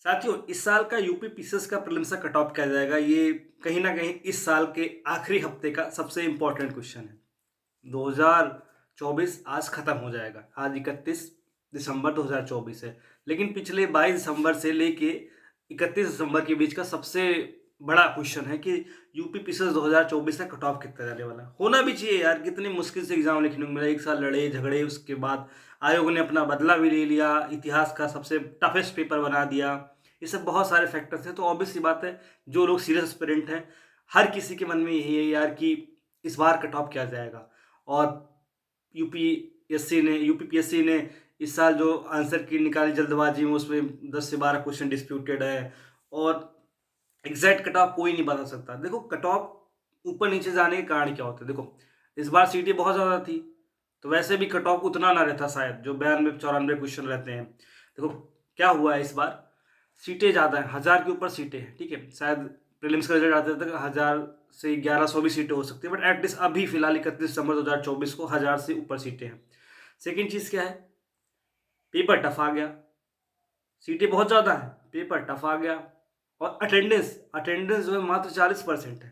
साथियों, इस साल का यूपी पीसीएस का प्रीलिम्स का कट ऑफ क्या जाएगा, ये कहीं न कहीं इस साल के आखिरी हफ्ते का सबसे इम्पोर्टेंट क्वेश्चन है। 2024 आज खत्म हो जाएगा। आज 31 दिसंबर 2024 है। लेकिन पिछले 22 दिसंबर से लेके 31 दिसंबर के बीच का सबसे बड़ा क्वेश्चन है कि यूपी पीसीएस 2024 का कट ऑफ कितना जाने वाला है। होना भी चाहिए यार, कितनी मुश्किल से एग्ज़ाम लिखने को मिला। 1 साल लड़े, झगड़े, उसके बाद आयोग ने अपना बदला भी ले लिया, इतिहास का सबसे टफेस्ट पेपर बना दिया। ये सब बहुत सारे फैक्टर्स हैं, तो ऑब्वियस सी बात है, जो लोग सीरियस एस्पिरेंट हैं, हर किसी के मन में यही है यार कि इस बार कट ऑफ किया जाएगा। और यूपीपीएससी ने इस साल जो आंसर की निकाली जल्दबाजी में, उसमें 10 से 12 क्वेश्चन डिस्प्यूटेड है और एग्जैक्ट कट ऑफ कोई नहीं बता सकता। देखो, कट ऑफ ऊपर नीचे जाने के कारण क्या होते हैं। देखो, इस बार सीटें बहुत ज़्यादा थी, तो वैसे भी कट ऑफ उतना ना रहता शायद, जो 92-94 क्वेश्चन रहते हैं। देखो क्या हुआ है इस बार, सीटें ज़्यादा हैं, 1000 के ऊपर सीटें हैं, ठीक है। शायद प्रीलिम्स का रिजल्ट आते तक 1000 से 1100 भी सीटें हो सकती है, बट एटलीस्ट अभी फिलहाल 31 दिसंबर 2024 को 1000 से ऊपर सीटें हैं। सेकेंड चीज़ क्या है, पेपर टफ आ गया। सीटें बहुत ज़्यादा हैं, पेपर टफ आ गया। और अटेंडेंस अटेंडेंस जो है मात्र 40% है।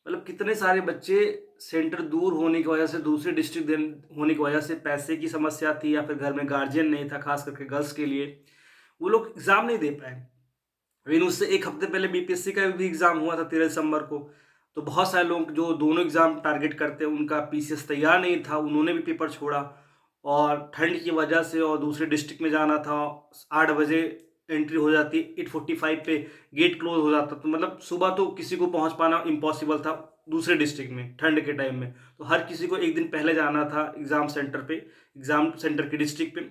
मतलब कितने सारे बच्चे सेंटर दूर होने की वजह से, दूसरे डिस्ट्रिक्ट होने की वजह से, पैसे की समस्या थी या फिर घर में गार्जियन नहीं था, खास करके गर्ल्स के लिए, वो लोग एग्ज़ाम नहीं दे पाए। लेकिन उससे एक हफ्ते पहले बीपीएससी का भी एग्ज़ाम हुआ था 13 दिसंबर को। तो बहुत सारे लोग जो दोनों एग्ज़ाम टारगेट करते हैं, उनका पीसीएस तैयार नहीं था, उन्होंने भी पेपर छोड़ा। और ठंड की वजह से और दूसरे डिस्ट्रिक्ट में जाना था, 8 बजे एंट्री हो जाती, 8:45 पे गेट क्लोज हो जाता, तो मतलब सुबह तो किसी को पहुंच पाना इम्पॉसिबल था दूसरे डिस्ट्रिक्ट में ठंड के टाइम में। तो हर किसी को एक दिन पहले जाना था एग्ज़ाम सेंटर पे, एग्ज़ाम सेंटर के डिस्ट्रिक्ट पे।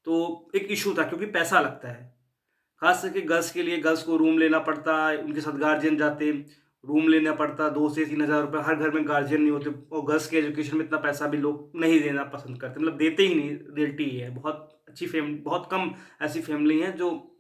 तो एक इशू था, क्योंकि पैसा लगता है, खास करके गर्ल्स के लिए। गर्ल्स को रूम लेना पड़ता, उनके साथ गार्जियन जाते, रूम लेना पड़ता, 2 से 3 हज़ार रुपये। हर घर में गार्जियन नहीं होते, और गर्ल्स के एजुकेशन में इतना पैसा भी लोग नहीं देना पसंद करते, मतलब देते ही नहीं, रियलिटी ही है। बहुत कम ऐसी फैमिली हैं जो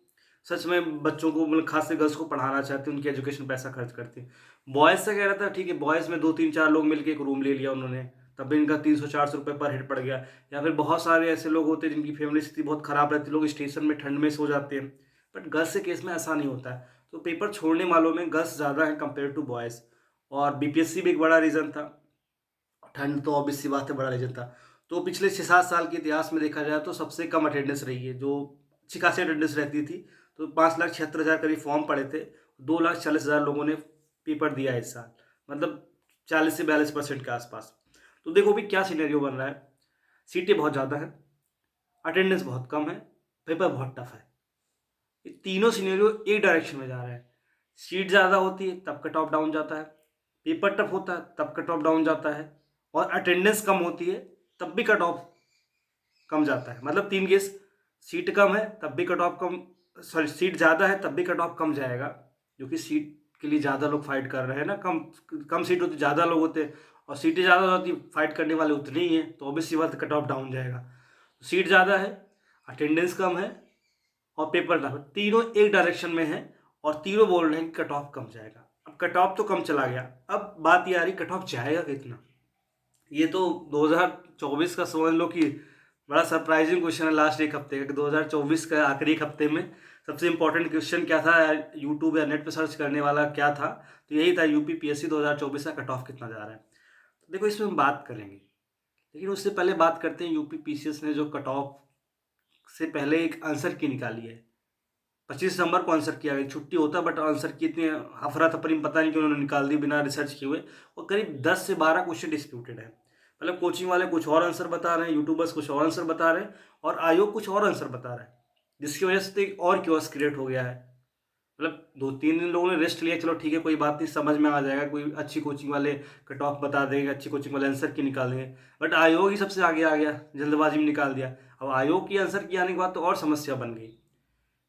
सच में बच्चों को, मतलब खास से गर्ल्स को पढ़ाना चाहते हैं, उनकी एजुकेशन पैसा खर्च करते हैं। बॉयज़ से कह रहा था, ठीक है, बॉयज़ में 2-3-4 लोग मिलके एक रूम ले लिया उन्होंने, तब भी इनका 300-400 रुपये पर हेड पड़ गया। या फिर बहुत सारे ऐसे लोग होते हैं जिनकी फैमिली स्थिति बहुत ख़राब रहती है, लोग स्टेशन में ठंड में सो जाते हैं। बट गर्ल्स के केस में ऐसा नहीं होता है। तो पेपर छोड़ने वालों में गर्ल्स ज़्यादा हैं कंपेयर टू बॉयज़। और बीपीएससी भी एक बड़ा रीज़न था, ठंड तो ऑब्वियस सी बात है, बड़ा रीज़न था। तो पिछले 6-7 साल के इतिहास में देखा जाए तो सबसे कम अटेंडेंस रही है, जो अच्छी खासी अटेंडेंस रहती थी। तो 5,76,000 करीब फॉर्म पड़े थे, 2,40,000 लोगों ने पेपर दिया है इस साल, मतलब 40 से 42% के आसपास। तो देखो अभी क्या सिनेरियो बन रहा है, सीटें बहुत ज़्यादा हैं, अटेंडेंस बहुत कम है, पेपर बहुत टफ है। ये तीनों सिनेरियो एक डायरेक्शन में जा रहे हैं। सीट ज़्यादा होती है तब कट ऑफ डाउन जाता है, पेपर टफ होता है तब कट ऑफ डाउन जाता है, और अटेंडेंस कम होती है तब भी कट ऑफ कम जाता है। मतलब 3 केस, सीट कम है तब भी कट ऑफ कम, सॉरी सीट ज़्यादा है तब भी कट ऑफ कम जाएगा, क्योंकि सीट के लिए ज़्यादा लोग फाइट कर रहे हैं ना। कम कम सीट होती, ज़्यादा लोग होते हैं, और सीटें ज़्यादा होती, फाइट करने वाले उतने ही हैं, तो ऑब्वियस सी बात है कट ऑफ डाउन जाएगा। सीट ज़्यादा है, अटेंडेंस कम है, और पेपर टफ है, तीनों एक डायरेक्शन में है, और तीनों बोल रहे हैं कि कट ऑफ कम जाएगा। अब कट ऑफ तो कम चला गया, अब बात ये आ रही कट ऑफ जाएगा कितना। ये तो 2024 का समझ लो कि बड़ा सरप्राइजिंग क्वेश्चन है लास्ट एक हफ्ते का, कि 2024 का आखिरी एक हफ्ते में सबसे इंपॉर्टेंट क्वेश्चन क्या था, यूट्यूब या नेट पे सर्च करने वाला क्या था, तो यही था यूपी पीएससी 2024 का कट ऑफ कितना जा रहा है। तो देखो इसमें हम बात करेंगे, लेकिन उससे पहले बात करते हैं यूपी पीसीएस ने जो कट ऑफ से पहले एक आंसर की निकाली है। 25 दिसंबर को आंसर किया गया, छुट्टी होता बट आंसर की इतनी अफरा तफरी पता नहीं कि उन्होंने निकाल दी बिना रिसर्च किए हुए। और करीब 10 से 12 क्वेश्चन डिस्प्यूटेड है। मतलब कोचिंग वाले कुछ और आंसर बता रहे हैं, यूट्यूबर्स कुछ और आंसर बता रहे हैं, और आयोग कुछ और आंसर बता रहा है, जिसकी वजह से एक और क्योस क्रिएट हो गया है। मतलब 2-3 दिन लोगों ने रेस्ट लिया, चलो ठीक है कोई बात नहीं, समझ में आ जाएगा, कोई अच्छी कोचिंग वाले कट ऑफ बता देंगे, अच्छी कोचिंग वाले आंसर की निकाल देंगे। बट आयोग ही सबसे आगे आ गया, जल्दबाजी में निकाल दिया। अब आयोग की आंसर की आने के बाद तो और समस्या बन गई।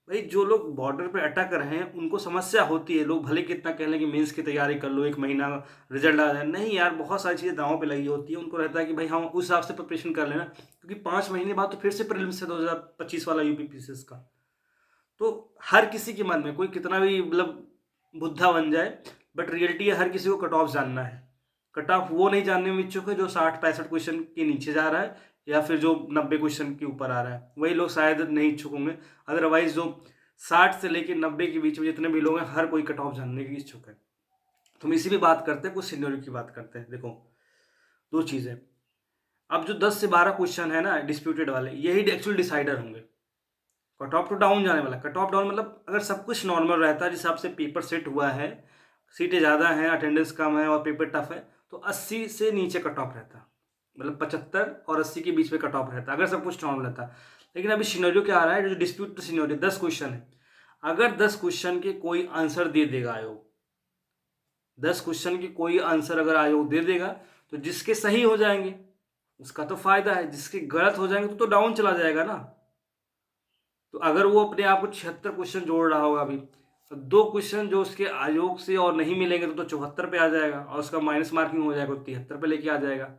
भाई जो लोग बॉर्डर पे अटक रहे हैं उनको समस्या होती है, लोग भले कितना कह लें कि मेंस की तैयारी कर लो, 1 महीना रिजल्ट आ जाए, नहीं यार, बहुत सारी चीज़ें दांव पे लगी होती है। उनको रहता है कि भाई हम उस हिसाब से प्रिपरेशन कर लेना, क्योंकि 5 महीने बाद तो फिर से प्रीलिम्स है 2025 वाला यूपी पीसीएस का। तो हर किसी के मन में, कोई कितना भी मतलब बुद्धा बन जाए, बट रियलिटी है हर किसी को कट ऑफ जानना है। कट ऑफ वो नहीं जानने में इच्छुक है जो 60-65 क्वेश्चन के नीचे जा रहा है, या फिर जो 90 क्वेश्चन के ऊपर आ रहा है, वही लोग शायद नहीं इच्छुक होंगे। अदरवाइज जो 60 से लेके 90 के बीच में जितने भी लोग हैं, हर कोई कट ऑफ जानने की इच्छुक है। तो हम इसी पे बात करते हैं, कुछ सिनेरियो की बात करते हैं। देखो, 2 चीज़ें। अब जो 10 से 12 क्वेश्चन है ना डिस्प्यूटेड वाले, यही एक्चुअल डिसाइडर होंगे। कट ऑफ तो डाउन जाने वाला है। कट ऑफ डाउन मतलब अगर सब कुछ नॉर्मल रहता है, जिस हिसाब से पेपर सेट हुआ है, सीटें ज़्यादा हैं, अटेंडेंस कम है और पेपर टफ है, तो 80 से नीचे कट ऑफ रहता। मतलब 75 और 80 के बीच में कट ऑफ रहता अगर सब कुछ नॉर्मल रहता। लेकिन अभी सिनेरियो क्या आ रहा है, जो डिस्प्यूट सिनेरियो 10 क्वेश्चन है, अगर 10 क्वेश्चन के कोई आंसर दे देगा आयोग, 10 क्वेश्चन के कोई आंसर अगर आयोग दे देगा, तो जिसके सही हो जाएंगे उसका तो फायदा है, जिसके गलत हो जाएंगे तो डाउन चला जाएगा ना। तो अगर वो अपने आप को 76 क्वेश्चन जोड़ रहा होगा अभी, तो 2 क्वेश्चन जो उसके आयोग से और नहीं मिलेंगे तो 74 पे आ जाएगा और उसका माइनस मार्किंग हो जाएगा, 73 पे लेके आ जाएगा।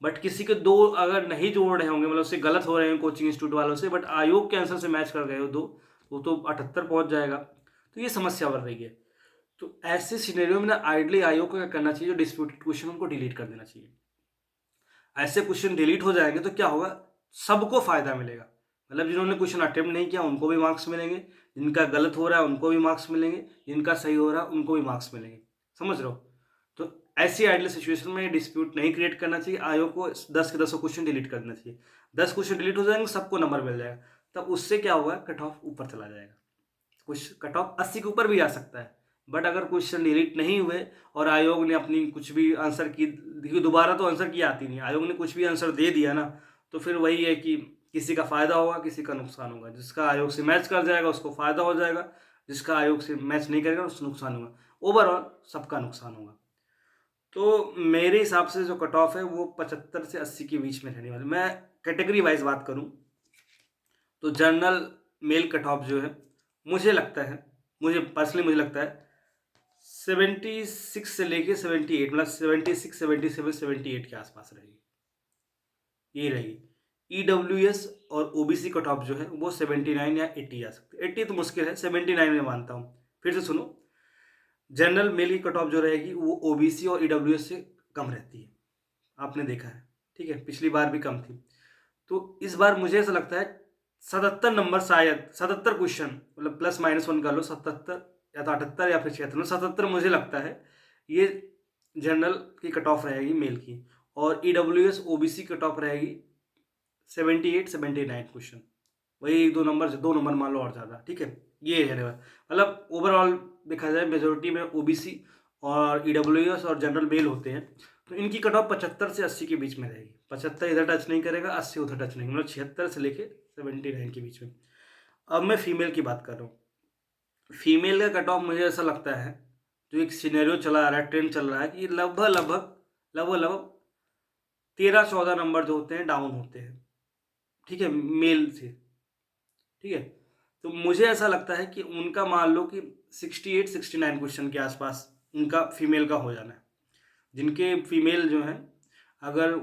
बट किसी के 2 अगर नहीं जोड़ रहे होंगे, मतलब उससे गलत हो रहे हैं कोचिंग इंस्टीट्यूट वालों से, बट आयोग के आंसर से मैच कर गए हो 2, वो तो 78 पहुंच जाएगा। तो ये समस्या बढ़ रही है। तो ऐसे सिनेरियो में ना आइडली आयोग को क्या करना चाहिए, जो डिस्प्यूटेड क्वेश्चन उनको डिलीट कर देना चाहिए। ऐसे क्वेश्चन डिलीट हो जाएंगे तो क्या होगा, सबको फायदा मिलेगा। मतलब जिन्होंने क्वेश्चन अटेम्प्ट नहीं किया उनको भी मार्क्स मिलेंगे, जिनका गलत हो रहा है उनको भी मार्क्स मिलेंगे, जिनका सही हो रहा है उनको भी मार्क्स मिलेंगे। समझ रहे हो? तो ऐसी आइडियल सिचुएशन में डिस्प्यूट नहीं क्रिएट करना चाहिए। आयोग को 10 के 10 क्वेश्चन डिलीट कर देना चाहिए। 10 क्वेश्चन डिलीट हो जाएंगे, सबको नंबर मिल जाएगा। तब उससे क्या होगा, कट ऑफ ऊपर चला जाएगा। कुछ कट ऑफ 80 के ऊपर भी आ सकता है। बट अगर क्वेश्चन डिलीट नहीं हुए और आयोग ने अपनी कुछ भी आंसर की, देखिए दोबारा तो आंसर की आती नहीं, आयोग ने कुछ भी आंसर दे दिया ना, तो फिर वही है कि किसी का फायदा होगा, किसी का नुकसान होगा। जिसका आयोग से मैच कर जाएगा उसको फायदा हो जाएगा, जिसका आयोग से मैच नहीं करेगा उसको नुकसान होगा। ओवरऑल सबका नुकसान होगा। तो मेरे हिसाब से जो कट ऑफ है वो 75 से 80 के बीच में रहने वाली। मैं कैटेगरी वाइज बात करूं तो जनरल मेल कट ऑफ जो है, मुझे लगता है, मुझे पर्सनली मुझे लगता है 76 से लेके 78, मतलब 76, 77, 78 के आसपास रहेगी, ये रहेगी। ईडब्ल्यूएस और ओबीसी कट ऑफ जो है वो 79 या 80 आ सकती है। 80 तो मुश्किल है, 79 में मानता हूँ। फिर से सुनो, जनरल मेल की कट ऑफ जो रहेगी वो ओबीसी और ईडब्ल्यूएस से कम रहती है, आपने देखा है। ठीक है, पिछली बार भी कम थी। तो इस बार मुझे ऐसा लगता है 77 नंबर, शायद 77 क्वेश्चन, मतलब प्लस माइनस 1 कर लो, 77 या तो 78 या फिर 76, 77 मुझे लगता है ये जनरल की कट ऑफ रहेगी मेल की। और ईडब्ल्यूएस ओबीसी कट ऑफ रहेगी 78, 79 क्वेश्चन। वही 2 नंबर मान लो और ज़्यादा। ठीक है, ये है मतलब ओवरऑल देखा जाए मेजोरिटी में ओबीसी और ईडब्ल्यूएस और जनरल मेल होते हैं। तो इनकी कट ऑफ 75 से 80 के बीच में रहेगी। 75 इधर टच नहीं करेगा, 80 उधर टच नहीं, मतलब 76 से लेके 79 के बीच में। अब मैं फीमेल की बात कर रहा हूँ। फीमेल का कट ऑफ मुझे ऐसा लगता है, जो एक सिनेरियो चला आ रहा है, ट्रेंड चल रहा है कि लगभग 13-14 नंबर जो होते हैं डाउन होते हैं। ठीक है, मेल से। ठीक है, तो मुझे ऐसा लगता है कि उनका मान लो कि 68-69 क्वेश्चन के आसपास उनका फीमेल का हो जाना है। जिनके फीमेल जो हैं, अगर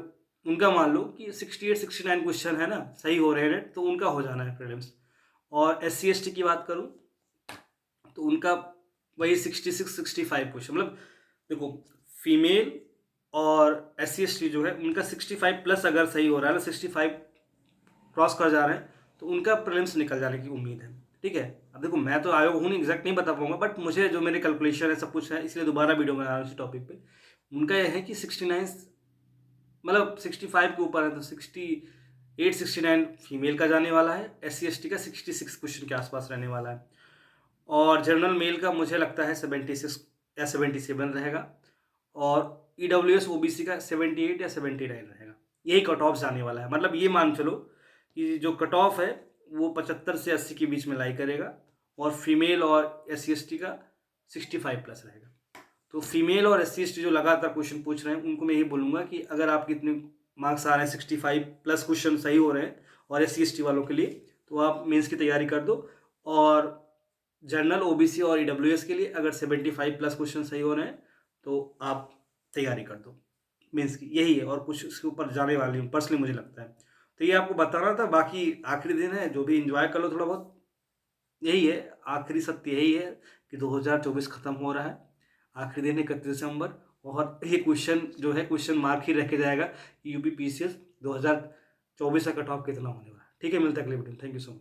उनका मान लो कि 68-69 क्वेश्चन है ना, सही हो रहे हैं तो उनका हो जाना है प्रीलिम्स। और SC/ST की बात करूं तो उनका वही 66-65 क्वेश्चन, मतलब देखो फीमेल और SC/ST जो है उनका 65 प्लस अगर सही हो रहा है ना, 65 क्रॉस कर जा रहे हैं, तो उनका प्रीलिम्स निकल जाने की उम्मीद है। ठीक है, अब देखो मैं तो आयोग हूँ नहीं, एग्जैक्ट नहीं बता पाऊंगा, बट मुझे जो मेरे कैलकुलेशन है सब कुछ है, इसलिए दोबारा वीडियो बना रहा हूँ इस टॉपिक पे। उनका यह है कि 69, मतलब 65 के ऊपर है, तो 68-69 फीमेल का जाने वाला है, SC/ST का 66 क्वेश्चन के आसपास रहने वाला है। और जनरल मेल का मुझे लगता है 76 या 77 रहेगा। और EWS OBC का 78 या 79 रहेगा। यही कट ऑफ जाने वाला है। मतलब ये मान चलो कि जो कट ऑफ है वो 75 से 80 के बीच में लाई करेगा, और फीमेल और SC/ST का 65 प्लस रहेगा। तो फीमेल और SC/ST जो लगातार क्वेश्चन पूछ रहे हैं उनको मैं यही बोलूँगा कि अगर आपके इतने मार्क्स आ रहे हैं, 65 प्लस क्वेश्चन सही हो रहे हैं और SC/ST वालों के लिए, तो आप मेंस की तैयारी कर दो। और जनरल OBC और EWS के लिए अगर 75 प्लस क्वेश्चन सही हो रहे हैं तो आप तैयारी कर दो मेंस की। यही है, और कुछ इसके ऊपर जाने वाली हूँ पर्सनली मुझे लगता है। तो ये आपको बताना था। बाकी आखिरी दिन है, जो भी इंजॉय कर लो थोड़ा बहुत। यही है, आखिरी सत्य यही है कि 2024 खत्म हो रहा है। आखिरी दिन है 31 दिसंबर, और ये क्वेश्चन जो है क्वेश्चन मार्क ही रह के जाएगा, UP PCS 2024 का कट ऑफ कितना होने वाला है। ठीक है, मिलता है अगले वीडियो में। Thank you so much.